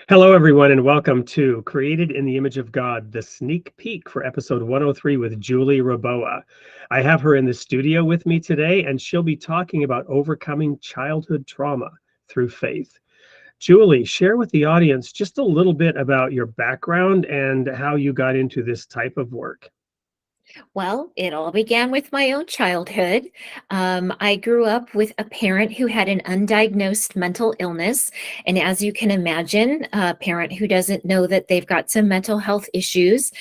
Hello, everyone, and welcome to Created in the Image of God, the sneak peek for episode 103 with Julie Raboa. I have her in the studio with me today, and she'll be talking about overcoming childhood trauma through faith. Julie, share with the audience just a little bit about your background and how you got into this type of work. Well, it all began with my own childhood. I grew up with a parent who had an undiagnosed mental illness. And as you can imagine, a parent who doesn't know that they've got some mental health issues,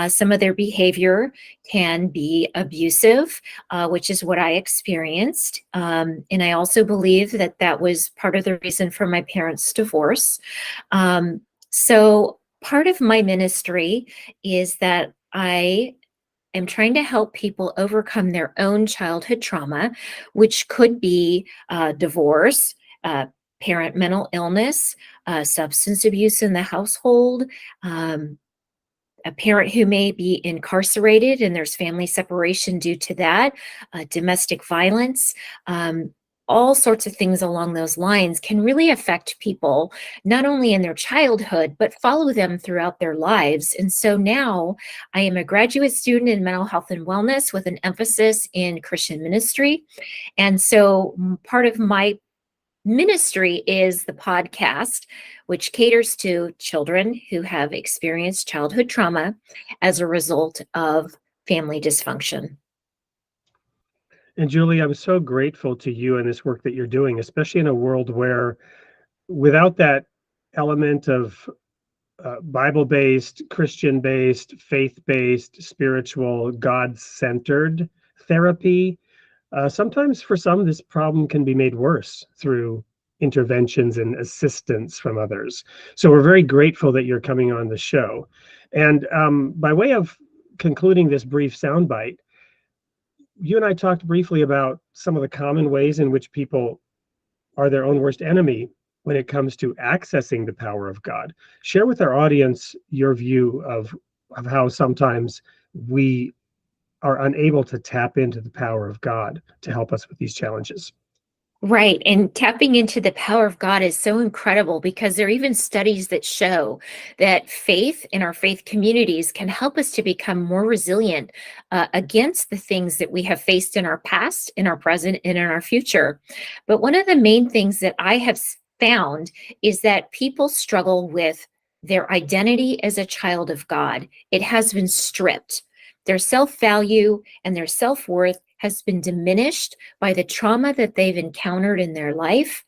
some of their behavior can be abusive, which is what I experienced. And I also believe that that was part of the reason for my parents' divorce. So, part of my ministry is that I'm trying to help people overcome their own childhood trauma, which could be divorce, parent mental illness, substance abuse in the household, um, a parent who may be incarcerated and there's family separation due to that, domestic violence. All sorts of things along those lines can really affect people, not only in their childhood, but follow them throughout their lives. And so now I am a graduate student in mental health and wellness with an emphasis in Christian ministry. And so part of my ministry is the podcast, which caters to children who have experienced childhood trauma as a result of family dysfunction. And Julie, I'm so grateful to you and this work that you're doing, especially in a world where without that element of Bible-based, Christian-based, faith-based, spiritual, God-centered therapy. Sometimes for some, this problem can be made worse through interventions and assistance from others. So we're very grateful that you're coming on the show. And by way of concluding this brief soundbite, you and I talked briefly about some of the common ways in which people are their own worst enemy when it comes to accessing the power of God. Share with our audience your view of how sometimes we are unable to tap into the power of God to help us with these challenges. Right. And tapping into the power of God is so incredible because there are even studies that show that faith in our faith communities can help us to become more resilient against the things that we have faced in our past, in our present, and in our future. But one of the main things that I have found is that people struggle with their identity as a child of God. It has been stripped. Their self value and their self worth has been diminished by the trauma that they've encountered in their life.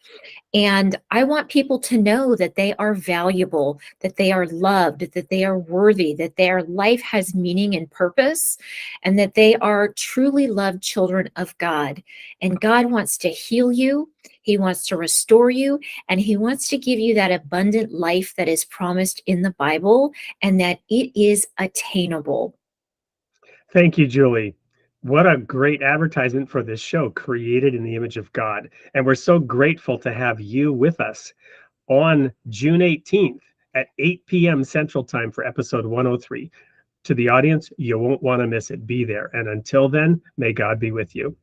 And I want people to know that they are valuable, that they are loved, that they are worthy, that their life has meaning and purpose, and that they are truly loved children of God. And God wants to heal you. He wants to restore you, and he wants to give you that abundant life that is promised in the Bible and that it is attainable. Thank you, Julie. What a great advertisement for this show, Created in the Image of God. And we're so grateful to have you with us on June 18th at 8 p.m. Central Time for episode 103. To the audience, you won't want to miss it. Be there. And until then, may God be with you.